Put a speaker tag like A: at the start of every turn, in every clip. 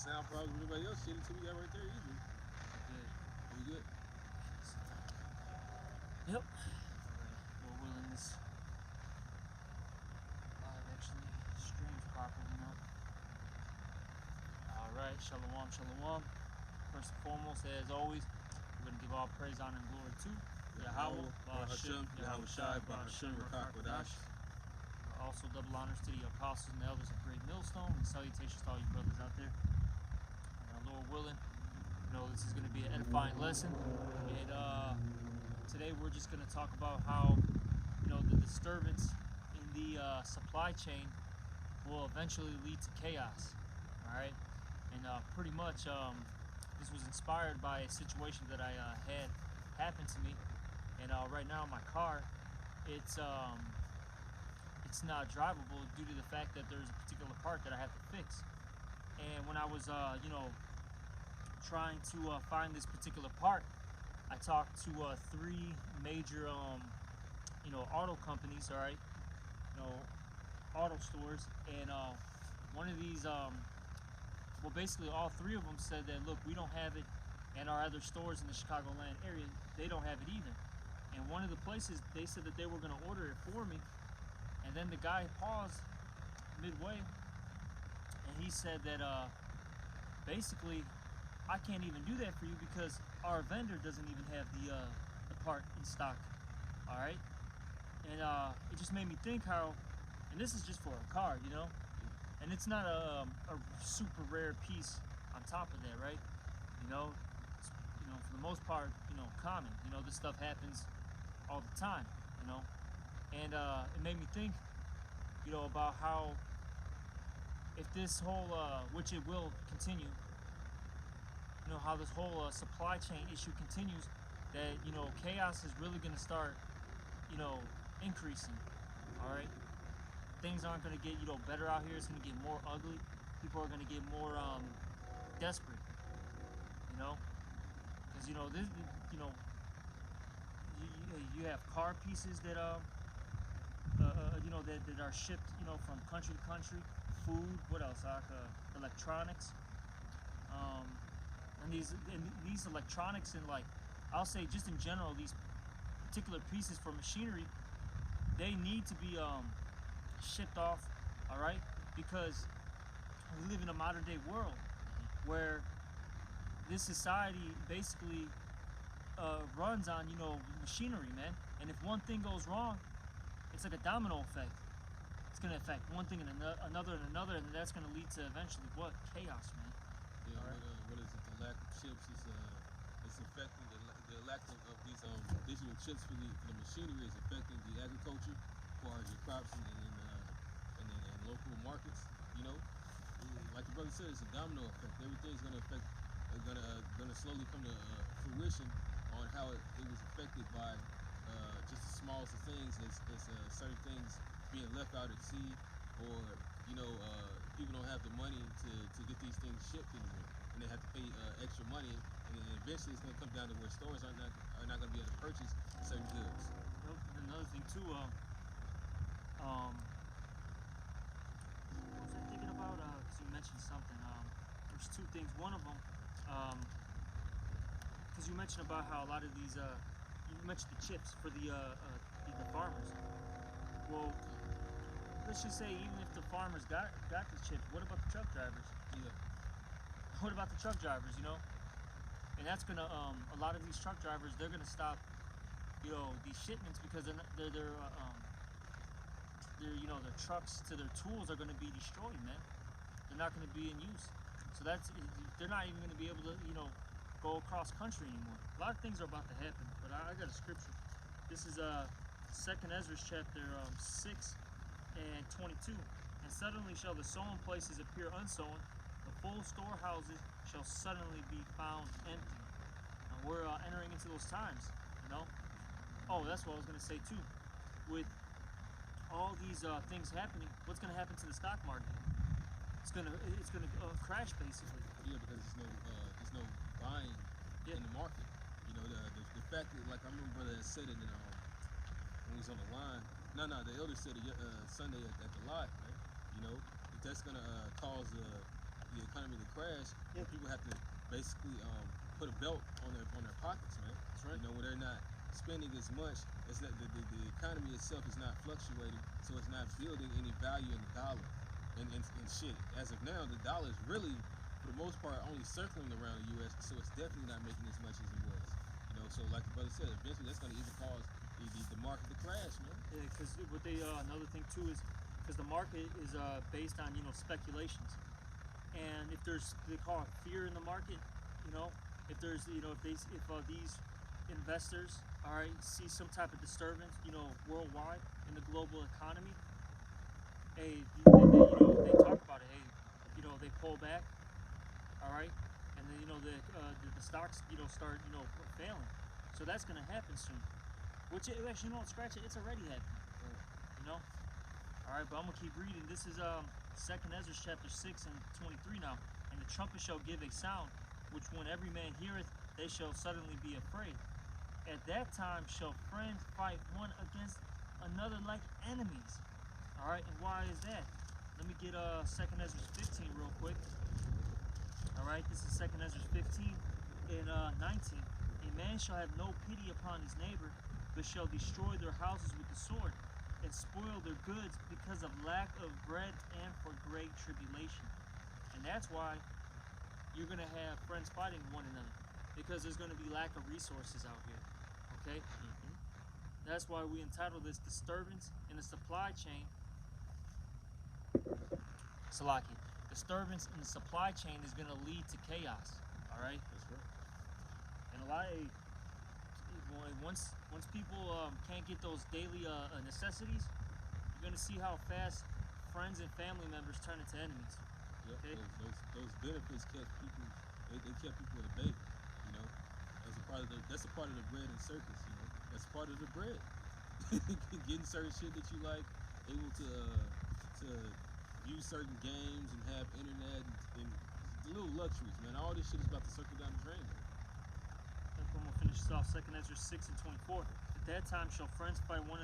A: sound problems with anybody else shit until we got right there either.
B: Good.
A: We good?
B: Yep. Alright. Lord willing, this live actually streams properly now. Alright, shalom, shalom. First and foremost, as always, we're going to give all praise, honor, and glory to Yahweh, Ba'ashem, Yahweh Shai, Ba'ashem, Rakakadash. Also, double honors to the apostles and the elders of Great Millstone, and salutations to all you brothers out there. Lord willing, this is going to be an edifying lesson. And today we're just going to talk about how, the disturbance in the supply chain will eventually lead to chaos. All right, and pretty much this was inspired by a situation that I had happen to me. And right now my car, it's not drivable due to the fact that there's a particular part that I have to fix. And when I was, trying to find this particular part, I talked to 3 major, auto companies, all right, auto stores, and one of these, basically all 3 of them said that, look, we don't have it, and our other stores in the Chicagoland area, they don't have it either. And one of the places, they said that they were going to order it for me, and then the guy paused midway, and he said that basically I can't even do that for you because our vendor doesn't even have the part in stock. All right, and it just made me think how, and this is just for a car, and it's not a super rare piece on top of that, right? It's, for the most part, common. This stuff happens all the time, and it made me think, about how if this whole, which it will continue, how this whole supply chain issue continues, that, chaos is really going to start, increasing, all right? Things aren't going to get, better out here. It's going to get more ugly. People are going to get more desperate, because, this, you have car pieces that, that are shipped, from country to country, food, what else, electronics, and these electronics, and I'll say just in general, these particular pieces for machinery, they need to be shipped off, all right, because we live in a modern day world where this society basically runs on, machinery, man. And if one thing goes wrong, it's like a domino effect. It's going to affect one thing and another and another, and that's going to lead to eventually what? Chaos, man.
A: Yeah, right. What is it? The lack of chips is it's affecting the lack of these digital chips for the machinery is affecting the agriculture, as far as your crops and local markets. Like the brother said, it's a domino effect. Everything's going to affect, going to slowly come to fruition on how it was affected by just the smallest of things, as certain things being left out at sea, or people don't have the money to get these things shipped anymore, and they have to pay extra money, and then eventually it's going to come down to where stores are not going to be able to purchase certain goods.
B: Another thing too, what was I thinking about? Because you mentioned something. There's 2 things. One of them, because you mentioned about how a lot of these, you mentioned the chips for the farmers. Well, let's just say even if the farmers got the chips, what about the truck drivers?
A: Yeah.
B: What about the truck drivers? And that's gonna a lot of these truck drivers, they're gonna stop, these shipments because their trucks to their tools are gonna be destroyed, man. They're not gonna be in use. So they're not even gonna be able to, go across country anymore. A lot of things are about to happen, but I got a scripture. This is 2nd Ezra chapter 6 and 22. And suddenly shall the sown places appear unsown, the full storehouses shall suddenly be found empty. And we're entering into those times, Oh, that's what I was going to say too. With all these things happening, what's going to happen to the stock market? It's gonna crash basically.
A: Yeah, because there's no buying in the market. The fact that, like, I remember brother that said it when he was on the line. No, the elder said it Sunday at the lot, right? If that's gonna cause the economy to crash,
B: Yeah.
A: and people have to basically put a belt on their pockets, man.
B: That's right.
A: You know, when they're not spending as much, it's not the economy itself is not fluctuating, so it's not building any value in the dollar. And shit, as of now, the dollar is really, for the most part, only circling around the U.S., so it's definitely not making as much as it was. You know, so like the brother said, eventually that's going to even cause the market to crash, man.
B: Yeah, because what they another thing too is because the market is based on speculations, and if there's they call it fear in the market, if there's if these investors see some type of disturbance worldwide in the global economy, hey they talk about it, hey they pull back, all right, and then the stocks start failing, so that's gonna happen soon. Which actually, scratch it. It's already happening. All right, but I'm gonna keep reading. This is 2nd Ezra chapter 6 and 23 now. And the trumpet shall give a sound, which when every man heareth, they shall suddenly be afraid. At that time shall friends fight one against another like enemies. All right, and why is that? Let me get 2nd Ezra 15 real quick. All right, this is 2nd Ezra 15 and 19. A man shall have no pity upon his neighbor, but shall destroy their houses with the sword, and spoil their goods because of lack of bread and for great tribulation. And that's why you're going to have friends fighting one another, because there's going to be lack of resources out here. Okay?
A: Mm-hmm.
B: That's why we entitled this Disturbance in the Supply Chain. Salaki. Disturbance in the supply chain is going to lead to chaos. All right?
A: That's right.
B: And a lot of once people can't get those daily necessities, you're gonna see how fast friends and family members turn into enemies.
A: Yep.
B: Okay?
A: Those benefits kept people. They kept people at bay. You know, as a part of that's a part of the bread and circus. You know, that's part of the bread. Getting certain shit that you like, able to use certain games and have internet and the little luxuries, man. All this shit is about to circle down the drain.
B: I'm gonna finish this off. 2nd Ezra 6 and 24. At that time shall friends fight one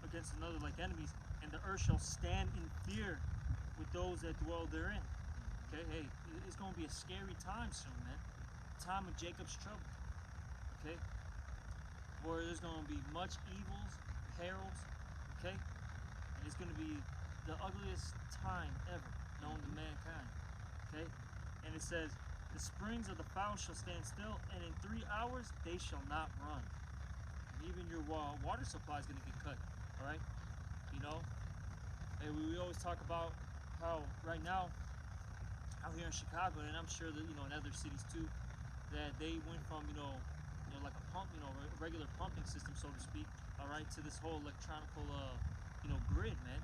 B: against another like enemies, and the earth shall stand in fear with those that dwell therein. Okay, hey, it's gonna be a scary time soon, man. Time of Jacob's trouble. Okay, where there's gonna be much evils, perils. Okay, and it's gonna be the ugliest time ever known to mankind. Okay, and it says, the springs of the fountain shall stand still, and in 3 hours they shall not run. And even your water supply is going to get cut. All right, and we always talk about how right now out here in Chicago, and I'm sure that in other cities too, that they went from like a pump, a regular pumping system, so to speak, all right, to this whole electronical grid, man.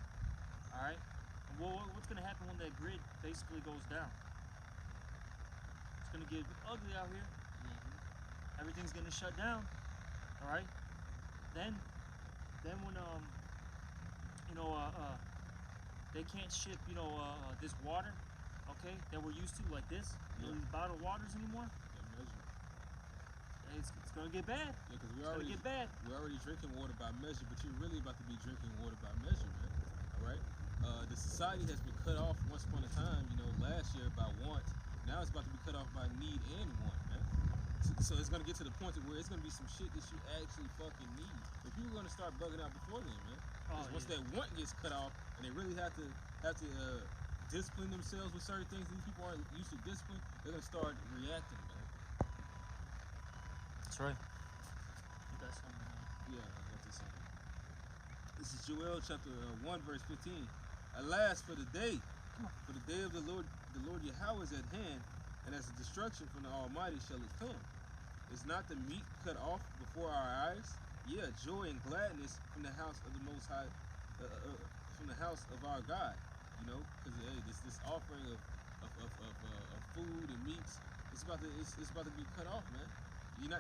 B: All right, and what's going to happen when that grid basically goes down? It's gonna get ugly out here.
A: Mm-hmm.
B: Everything's gonna shut down. All right. Then when they can't ship this water, okay, that we're used to, like this, these bottled waters anymore. It's gonna get bad.
A: Yeah, because
B: we're
A: already drinking water by measure, but you're really about to be drinking water by measure, man. All right. The society has been cut off once upon a time, last year by want. Now it's about to be cut off by need and want, man. So it's gonna get to the point where it's gonna be some shit that you actually fucking need. But people are gonna start bugging out before then, man. Because once that want gets cut off, and they really have to discipline themselves with certain things these people aren't used to discipline, they're gonna start reacting, man.
B: That's right. You got something?
A: Yeah, I got this something. This is Joel chapter 1 verse 15. Alas, for the day of the Lord Yahweh is at hand, and as a destruction from the Almighty shall it come. Is not the meat cut off before our eyes? Yeah, joy and gladness from the house of the Most High, from the house of our God. Because this offering of food and meats, it's about to be cut off, man.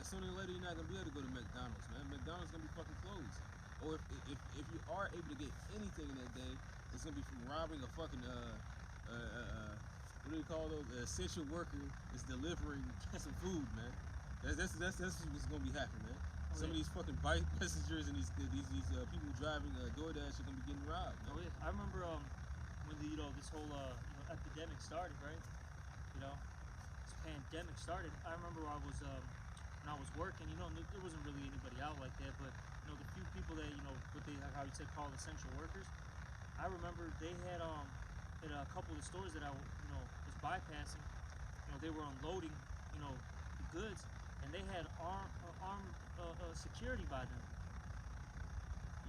A: Sooner or later you're not gonna be able to go to McDonald's, man. McDonald's gonna be fucking closed. Or if you are able to get anything in that day, it's gonna be from robbing a fucking what do you call those? Essential worker is delivering some food, man. That's what's gonna be happening, man. Some of these fucking bike messengers and these people driving DoorDash are gonna be getting robbed. Man.
B: Oh yeah, I remember when this whole epidemic started, right? pandemic started, I remember when I was working, there wasn't really anybody out like that, but the few people that what they how you said call essential workers. I remember they had at a couple of the stores that I was bypassing. They were unloading the goods, and they had armed security by them.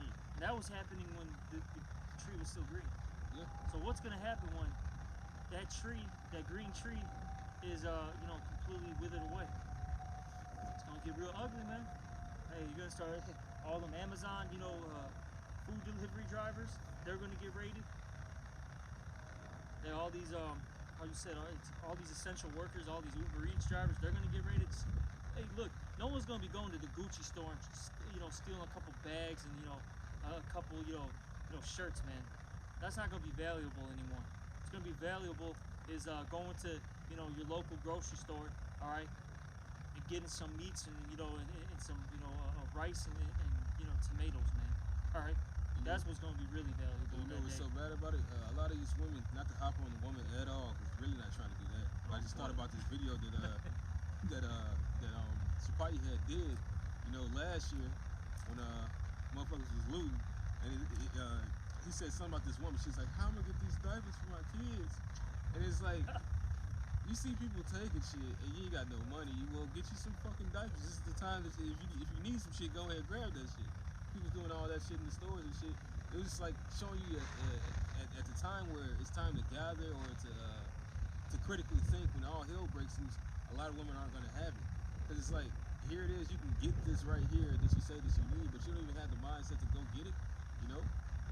B: And that was happening when the tree was still green.
A: Yeah.
B: So what's gonna happen when that tree, that green tree, is completely withered away? It's gonna get real ugly, man. Hey, you're gonna start all them Amazon, food delivery drivers. They're gonna get raided. All these how you said, all these essential workers, all these Uber Eats drivers, they're gonna get raided. Hey, look, no one's gonna be going to the Gucci store and stealing a couple bags and a couple shirts, man. That's not gonna be valuable anymore. It's gonna be valuable is going to your local grocery store, all right, and getting some meats and and some rice and tomatoes, man. All right, that's what's gonna be really valuable.
A: You know what's so bad about it? A lot of these women, not to hop on the woman at all, because really not trying to do that. But I just thought about this video that Sapai had did, last year when motherfuckers was looting, and he said something about this woman. She's like, "How am I gonna get these diapers for my kids?" And it's like, you see people taking shit, and you ain't got no money. You will get you some fucking diapers. This is the time that if you need some shit, go ahead and grab that shit. People doing all that shit in the stores and shit. It was just like showing you at the time where it's time to gather or to critically think when all hell breaks loose. A lot of women aren't gonna have it, because it's like, here it is, you can get this right here that you say that you need, but you don't even have the mindset to go get it,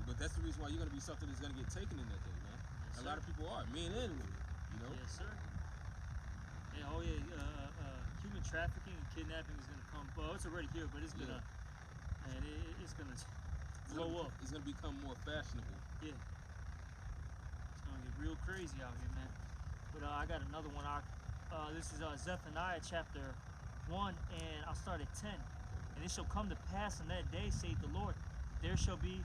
A: But that's the reason why you're gonna be something that's gonna get taken in that day, man.
B: Yes,
A: a lot of people are, men and women,
B: Yes, sir. Yeah, oh yeah, human trafficking and kidnapping is gonna come. Well, it's already here, but it's gonna, and it's gonna blow up.
A: It's gonna become more fashionable.
B: Yeah, it's gonna get real crazy out here, man. But I got another one. This is Zephaniah chapter 1, and I'll start at 10. And it shall come to pass in that day, saith the Lord, there shall be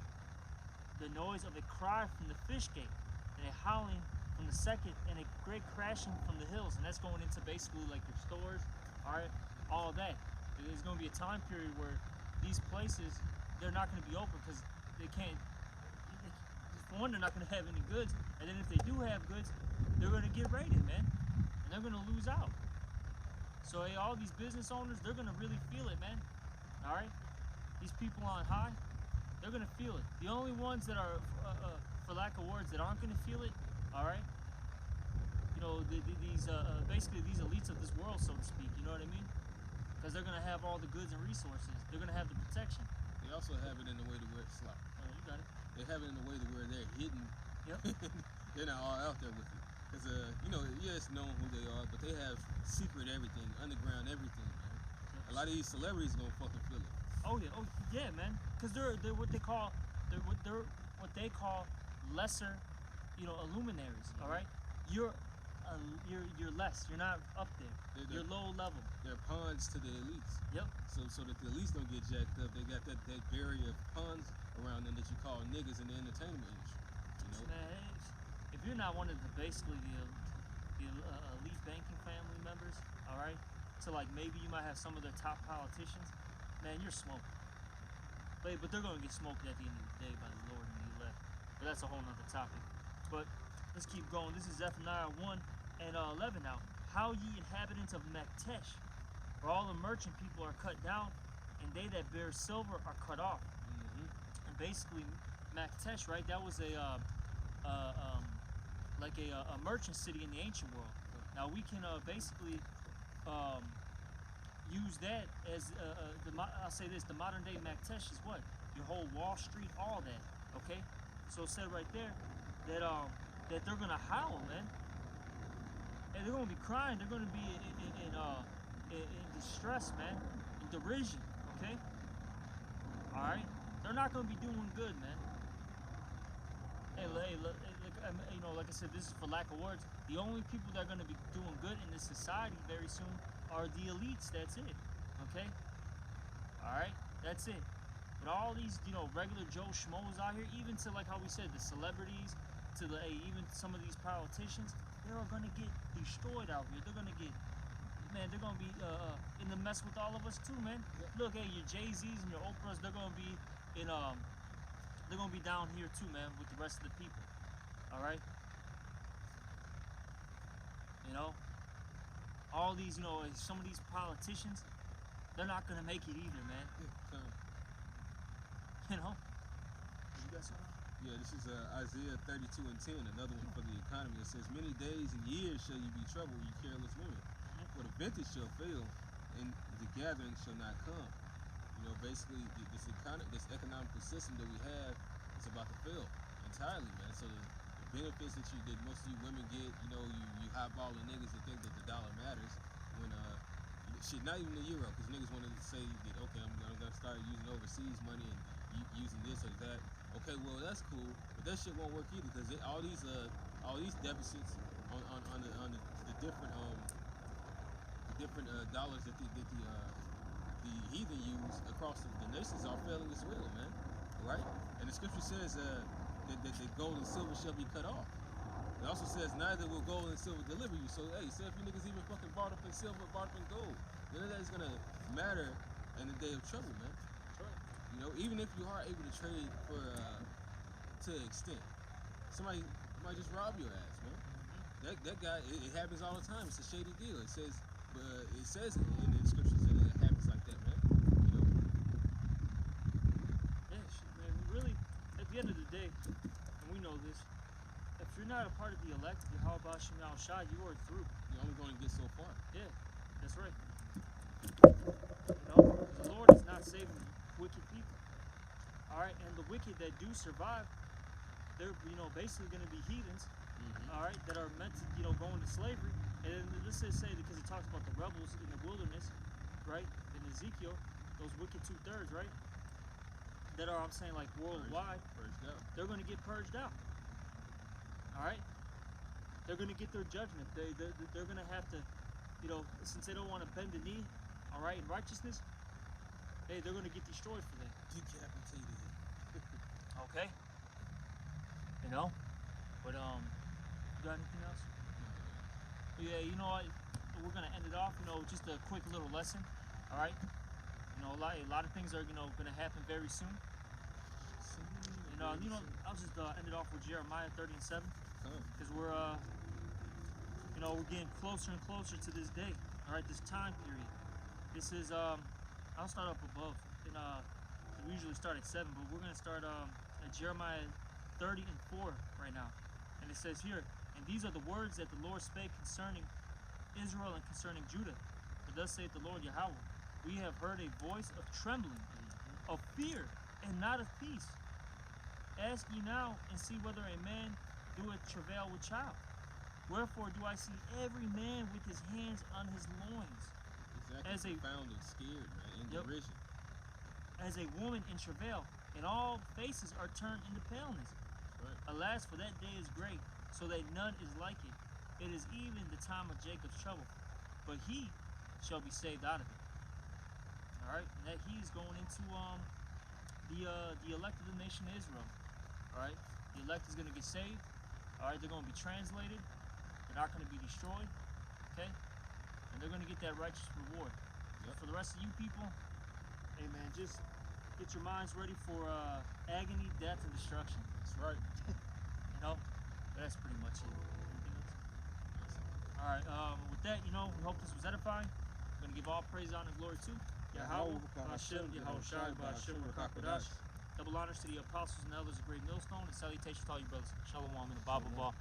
B: the noise of a cry from the fish gate, and a howling from the second, and a great crashing from the hills. And that's going into basically like your stores, all right, all that. There's going to be a time period where these places, they're not going to be open because they can't. For one, they're not going to have any goods, and then if they do have goods, they're going to get raided, man, and they're going to lose out. So hey, all these business owners, they're going to really feel it, man. All right, these people on high, they're going to feel it. The only ones that are, for lack of words, that aren't going to feel it, all right, these basically these elites of this world, so to speak. You know what I mean? Because they're going to have all the goods and resources. They're going to have the protection.
A: They also have it in the way to where it's slop.
B: Oh, you got it.
A: They have it in the way to where they're hidden.
B: Yep.
A: They're not all out there with it. Because, it's known who they are, but they have secret everything, underground everything, man. Yep. A lot of these celebrities gonna fucking feel it.
B: Oh yeah, man. Because they're what they call lesser, illuminaries. All right, you're less. You're not up there. You're low level.
A: They're pawns to the elites.
B: Yep.
A: So that the elites don't get jacked up, they got that barrier of pawns around them that you call niggas in the entertainment industry.
B: Man, if you're not one of the basically the elite banking family members, all right, so like maybe you might have some of the top politicians, man, you're smoking. But they're gonna get smoked at the end of the day by the Lord and the elect. But that's a whole nother topic. But let's keep going. This is Zephaniah 1 and 11 now. How ye inhabitants of Maktesh, where all the merchant people are cut down, and they that bear silver are cut off.
A: Mm-hmm.
B: And basically, Maktesh, right? That was a merchant city in the ancient world. Now we can basically use that as I'll say this: the modern day Maktesh is what? Your whole Wall Street, all that. Okay, so it said right there that they're gonna howl, man, and they're gonna be crying. They're gonna be in distress, man, in derision. Okay, all right. They're not gonna be doing good, man. Hey, like I said, this is for lack of words. The only people that are going to be doing good in this society very soon are the elites. That's it. Okay? Alright? That's it. But all these, regular Joe Schmoes out here, even to, like how we said, the celebrities, to even some of these politicians, they're all going to get destroyed out here. They're going to get man, they're gonna be in the mess with all of us too, man. Look, hey, your Jay-Z's and your Oprahs, they're gonna be down here too, man, with the rest of the people. All right. You know, all these, some of these politicians, they're not gonna make it either, man. You know. You got something?
A: Yeah, this is Isaiah 32:10, another one for the economy. It says, "Many days and years shall you be troubled, you careless women. For the vintage shall fail, and the gathering shall not come." Basically, this economical system that we have is about to fail entirely, man. So the benefits that most of you women get, you hotballing niggas that think that the dollar matters when shit, not even the euro, because niggas wanted to say that, okay, I'm gonna start using overseas money and using this or that. Okay, well that's cool, but that shit won't work either, because all these deficits on the different dollars that the heathen use across the nations are failing as well, man. Right? And the scripture says that gold and silver shall be cut off. It also says neither will gold and silver deliver you. So hey, say if you niggas even fucking bought up in silver, bought up in gold, none of that is gonna matter in the day of trouble, man. Right. Even if you are able to trade for to an extent, somebody might just rob your ass, man. That guy, it happens all the time. It's a shady deal. It says in the scriptures that it happens like that, man.
B: Yeah, shit, man. Really, at the end of the day, and we know this, if you're not a part of the elect, how about Shemal Shai, you are through.
A: You're only going to get so far.
B: Yeah, that's right. The Lord is not saving wicked people. All right, and the wicked that do survive, they're basically going to be heathens. All right, that are meant to go into slavery. And let's just say, because it talks about the rebels in the wilderness, right? In Ezekiel, those wicked 2/3, right? That are, I'm saying, like worldwide,
A: purged out.
B: They're going to get purged out. All right, they're going to get their judgment. They're going to have to, since they don't want to bend the knee, all right, in righteousness, hey, they're going to get destroyed for that.
A: Decapitated.
B: Okay. But you got anything else? Yeah, we're gonna end it off. Just a quick little lesson. All right. A lot of things are gonna happen very soon. I'll just end it off with Jeremiah 30:7, because we're getting closer and closer to this day. All right, this time period. This is I'll start up above. We usually start at 7, but we're gonna start at Jeremiah 30:4 right now. And it says here, "And these are the words that the Lord spake concerning Israel and concerning Judah. For thus saith the Lord Yahweh, we have heard a voice of trembling, of fear, and not of peace. Ask ye now, and see whether a man doeth travail with child. Wherefore do I see every man with his hands on his loins,
A: Exactly. Found and scared, man, in derision.
B: As a woman in travail, and all faces are turned into paleness.
A: Right.
B: Alas, for that day is great, so that none is like it. It is even the time of Jacob's trouble, but he shall be saved out of it." All right, and that he is going into the elect of the nation of Israel. All right, the elect is going to get saved. All right, they're going to be translated. They're not going to be destroyed. Okay, and they're going to get that righteous reward.
A: Yep.
B: For the rest of you people, hey man, just get your minds ready for agony, death, and destruction.
A: That's right.
B: That's pretty much it. All right. With that, we hope this was edifying. We're gonna give all praise, honor, and glory to Yahweh, Hashem, Yahushua, Hashem, Rakakadash. Double honors to the apostles and elders of Great Millstone, and salutations to all you brothers. Shalom in the Bible ball.